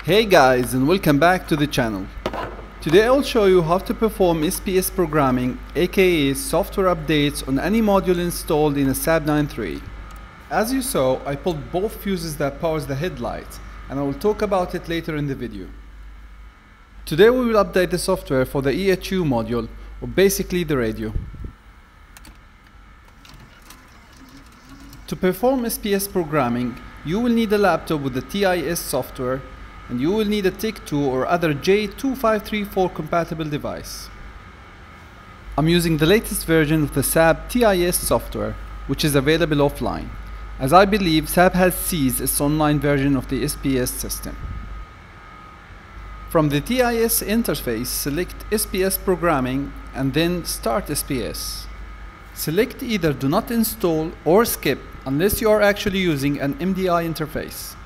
Hey guys, and welcome back to the channel. Today I'll show you how to perform SPS programming, aka software updates on any module installed in a Saab 9.3. As you saw, I pulled both fuses that powers the headlights, and I will talk about it later in the video. Today we will update the software for the EHU module, or basically the radio. To perform SPS programming, you will need a laptop with the TIS software, and you will need a Tech2 or other J2534 compatible device. I'm using the latest version of the Saab TIS software, which is available offline, as I believe Saab has ceased its online version of the SPS system. From the TIS interface, select SPS programming and then Start SPS. Select either Do Not Install or Skip unless you are actually using an MDI interface.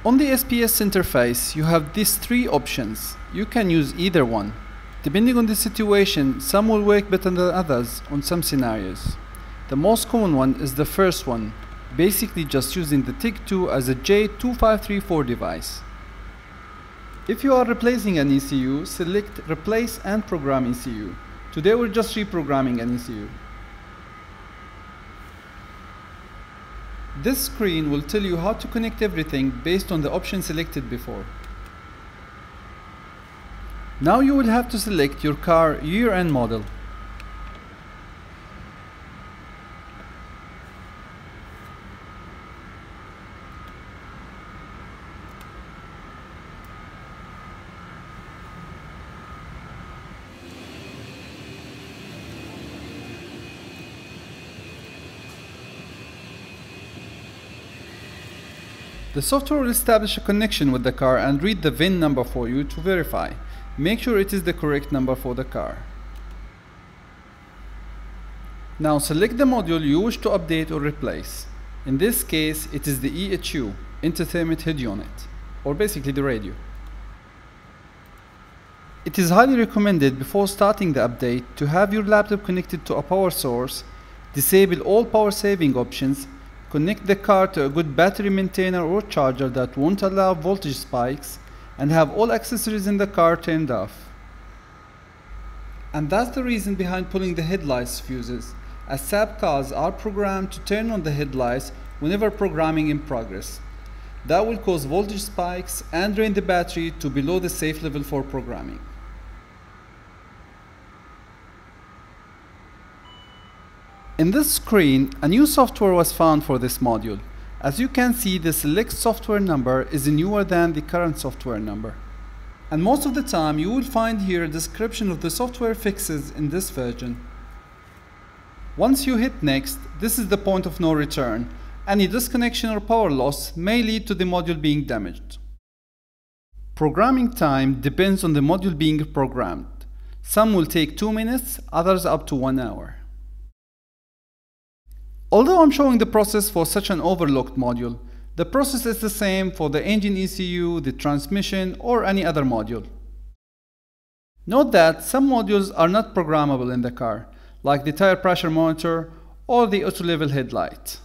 On the SPS interface, you have these three options. You can use either one. Depending on the situation, some will work better than others on some scenarios. The most common one is the first one, basically just using the Tech2 as a J2534 device. If you are replacing an ECU, select Replace and Program ECU. Today we're just reprogramming an ECU. This screen will tell you how to connect everything based on the option selected before. Now you will have to select your car year and model. The software will establish a connection with the car and read the VIN number for you to verify. Make sure it is the correct number for the car. Now select the module you wish to update or replace. In this case, it is the EHU, Entertainment Head Unit, or basically the radio. It is highly recommended before starting the update to have your laptop connected to a power source, disable all power saving options, connect the car to a good battery maintainer or charger that won't allow voltage spikes, and have all accessories in the car turned off. And that's the reason behind pulling the headlights fuses, as Saab cars are programmed to turn on the headlights whenever programming in progress. That will cause voltage spikes and drain the battery to below the safe level for programming. In this screen, a new software was found for this module. As you can see, the select software number is newer than the current software number. And most of the time, you will find here a description of the software fixes in this version. Once you hit next, this is the point of no return. Any disconnection or power loss may lead to the module being damaged. Programming time depends on the module being programmed. Some will take 2 minutes, others up to 1 hour. Although I'm showing the process for such an overlooked module, the process is the same for the engine ECU, the transmission, or any other module. Note that some modules are not programmable in the car, like the tire pressure monitor or the auto level headlight.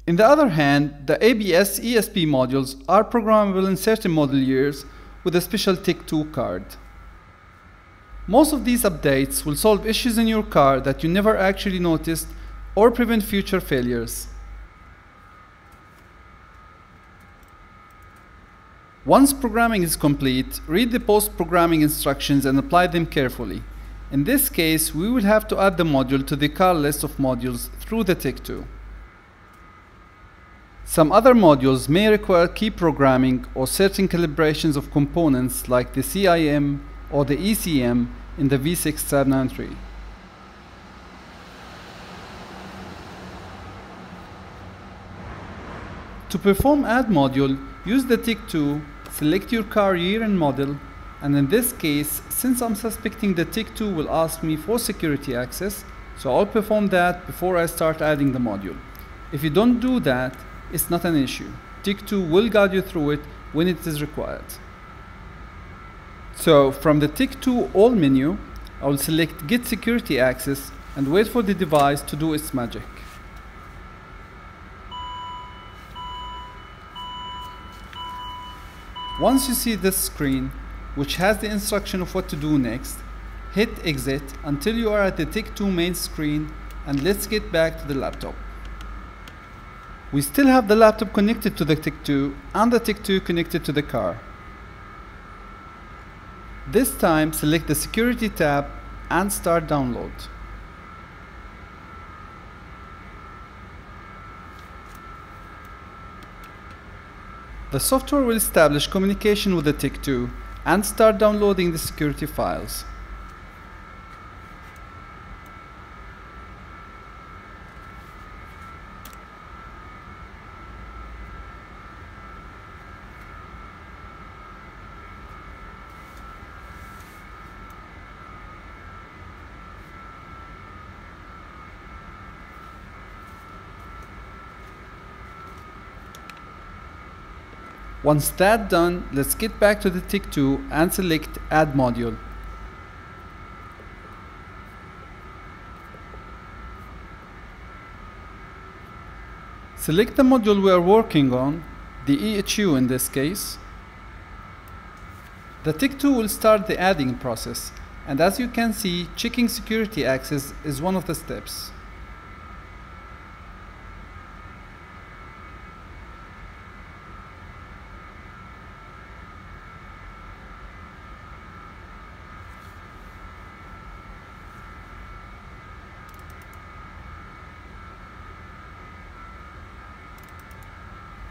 On the other hand, the ABS ESP modules are programmable in certain model years with a special Tech2 card. Most of these updates will solve issues in your car that you never actually noticed or prevent future failures. Once programming is complete, read the post-programming instructions and apply them carefully. In this case, we will have to add the module to the car list of modules through the Tech2. Some other modules may require key programming or certain calibrations of components like the CIM or the ECM in the V6 Saab 9.3. To perform add module, use the Tech2, select your car year and model, and in this case, since I'm suspecting the Tech2 will ask me for security access, so I'll perform that before I start adding the module. If you don't do that, it's not an issue. Tech2 will guide you through it when it is required. So from the Tech2 All menu, I will select Get Security Access and wait for the device to do its magic. Once you see this screen, which has the instruction of what to do next, hit exit until you are at the Tech2 main screen, and let's get back to the laptop. We still have the laptop connected to the Tech2 and the Tech2 connected to the car. This time select the Security tab and start download. The software will establish communication with the Tech2 and start downloading the security files. Once that's done, let's get back to the Tech2 and select Add Module. Select the module we are working on, the EHU in this case. The Tech2 will start the adding process, and as you can see, checking security access is one of the steps.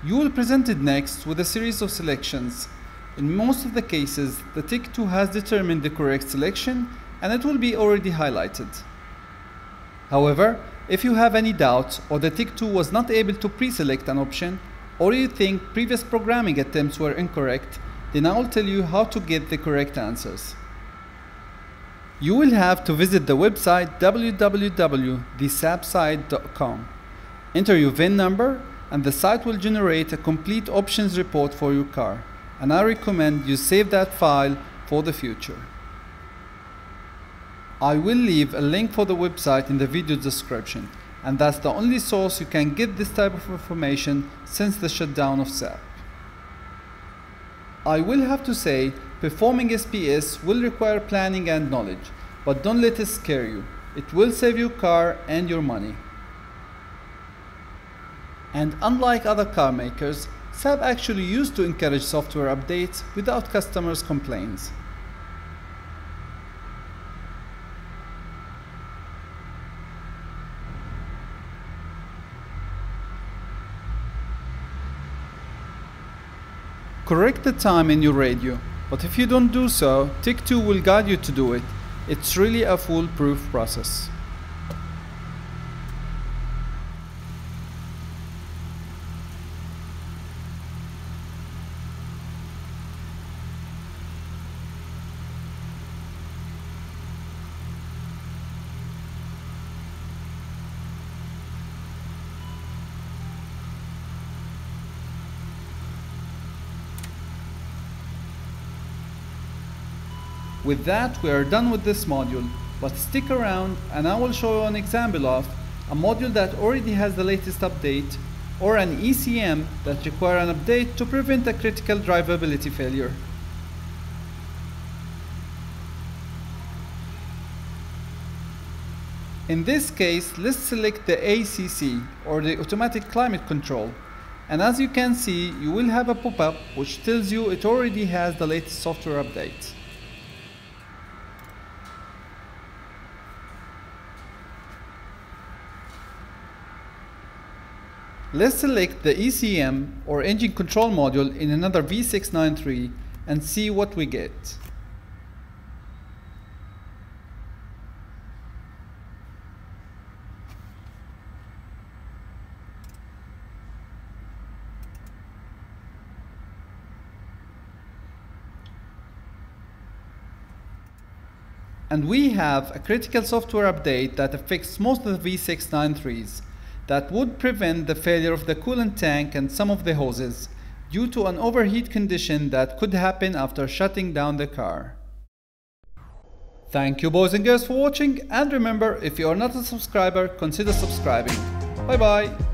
You will be presented next with a series of selections. In most of the cases, the Tech2 has determined the correct selection and it will be already highlighted. However, if you have any doubts or the Tech2 was not able to pre-select an option, or you think previous programming attempts were incorrect, then I will tell you how to get the correct answers. You will have to visit the website www.thesaabsite.com. Enter your VIN number and the site will generate a complete options report for your car, and I recommend you save that file for the future. I will leave a link for the website in the video description, and that's the only source you can get this type of information since the shutdown of Saab. I will have to say, performing SPS will require planning and knowledge, but don't let it scare you. It will save your car and your money. And unlike other car makers, Saab actually used to encourage software updates without customers' complaints. Correct the time in your radio, but if you don't do so, Tech2 will guide you to do it. It's really a foolproof process. With that, we are done with this module, but stick around and I will show you an example of a module that already has the latest update, or an ECM that requires an update to prevent a critical drivability failure. In this case, let's select the ACC, or the Automatic Climate Control, and as you can see, you will have a pop-up which tells you it already has the latest software update. Let's select the ECM or engine control module in another V693 and see what we get. And we have a critical software update that affects most of the V693s. That would prevent the failure of the coolant tank and some of the hoses due to an overheat condition that could happen after shutting down the car. Thank you boys and girls for watching, and remember, if you are not a subscriber, consider subscribing. Bye bye.